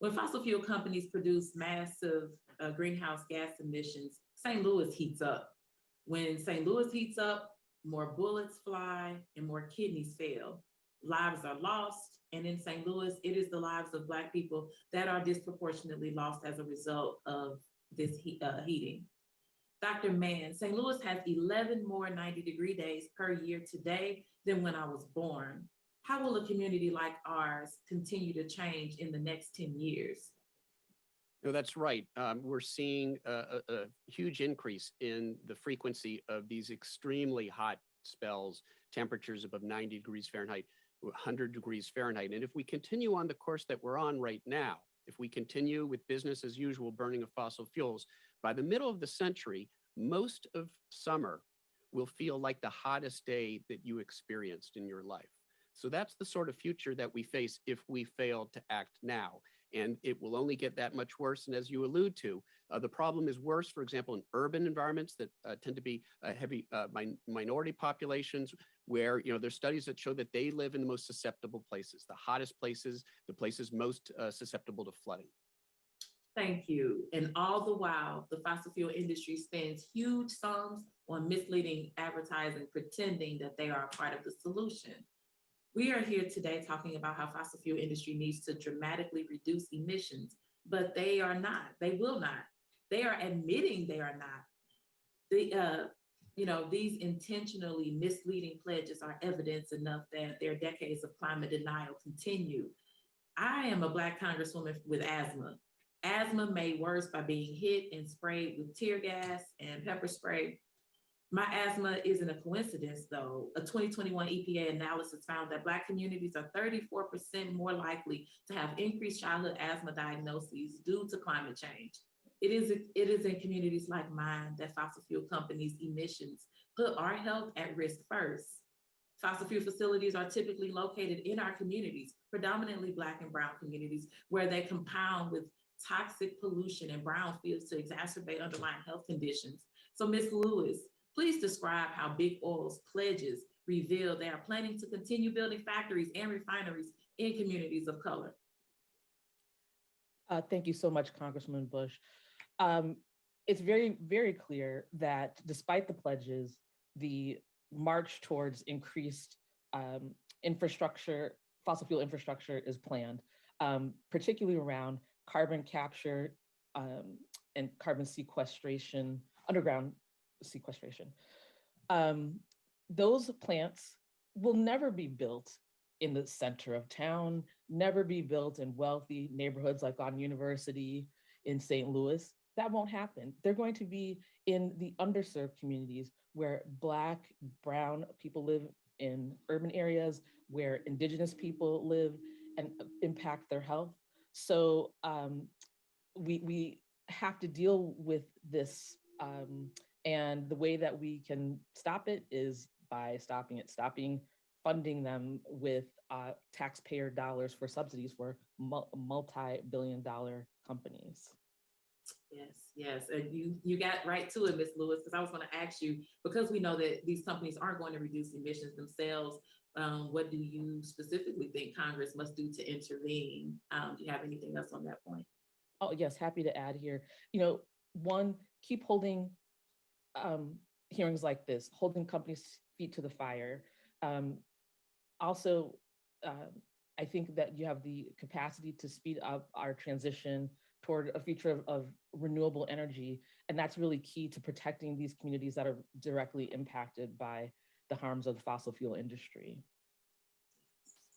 When fossil fuel companies produce massive greenhouse gas emissions, St. Louis heats up. When St. Louis heats up, more bullets fly and more kidneys fail. Lives are lost, and in St. Louis, it is the lives of Black people that are disproportionately lost as a result of this heating. Dr. Mann, St. Louis has 11 more 90-degree days per year today than when I was born. How will a community like ours continue to change in the next 10 years? No, that's right. We're seeing a huge increase in the frequency of these extremely hot spells, temperatures above 90 degrees Fahrenheit, 100 degrees Fahrenheit. And if we continue on the course that we're on right now, if we continue with business as usual burning of fossil fuels, by the middle of the century, most of summer will feel like the hottest day that you experienced in your life. So that's the sort of future that we face if we fail to act now. And it will only get that much worse. And as you allude to, the problem is worse, for example, in urban environments that tend to be heavy minority populations, where there's studies that show that they live in the most susceptible places, the hottest places, the places most susceptible to flooding. Thank you. And all the while, the fossil fuel industry spends huge sums on misleading advertising, pretending that they are a part of the solution. We are here today talking about how fossil fuel industry needs to dramatically reduce emissions, but they are not. They will not. They are admitting they are not. These intentionally misleading pledges are evidence enough that their decades of climate denial continue. I am a Black Congresswoman with asthma. Asthma made worse by being hit and sprayed with tear gas and pepper spray. My asthma isn't a coincidence, though. A 2021 EPA analysis found that Black communities are 34% more likely to have increased childhood asthma diagnoses due to climate change. It is in communities like mine that fossil fuel companies' emissions put our health at risk first. Fossil fuel facilities are typically located in our communities, predominantly Black and brown communities, where they compound with toxic pollution and brownfields to exacerbate underlying health conditions. So, Ms. Lewis, please describe how Big Oil's pledges reveal they are planning to continue building factories and refineries in communities of color. Thank you so much, Congresswoman Bush. It's very, very clear that despite the pledges, the march towards increased infrastructure, fossil fuel infrastructure is planned, particularly around carbon capture and carbon sequestration, underground sequestration. Those plants will never be built in the center of town, never be built in wealthy neighborhoods like on University in St. Louis. That won't happen. They're going to be in the underserved communities where Black, brown people live in urban areas, where Indigenous people live and impact their health. So we have to deal with this. And the way that we can stop it is by stopping funding them with taxpayer dollars for subsidies for multi-billion-dollar companies. Yes, and you got right to it, Ms. Lewis, because I was going to ask you, because we know that these companies aren't going to reduce emissions themselves, what do you specifically think Congress must do to intervene? Do you have anything else on that point? Oh, yes, happy to add here. One, keep holding hearings like this, holding companies' feet to the fire. Also, I think that you have the capacity to speed up our transition toward a future of renewable energy. And that's really key to protecting these communities that are directly impacted by the harms of the fossil fuel industry.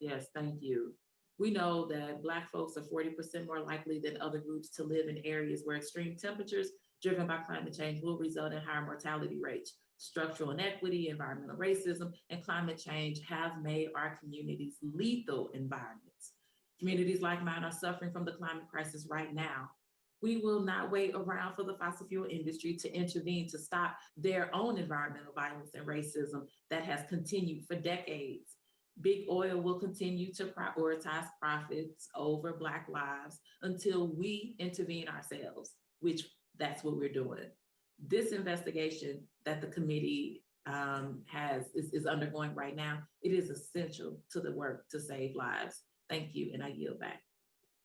Yes, thank you. We know that Black folks are 40% more likely than other groups to live in areas where extreme temperatures driven by climate change will result in higher mortality rates. Structural inequity, environmental racism, and climate change have made our communities lethal environments. Communities like mine are suffering from the climate crisis right now. We will not wait around for the fossil fuel industry to intervene to stop their own environmental violence and racism that has continued for decades. Big Oil will continue to prioritize profits over Black lives until we intervene ourselves, which that's what we're doing. This investigation that the committee is undergoing right now, it is essential to the work to save lives. Thank you, and I yield back.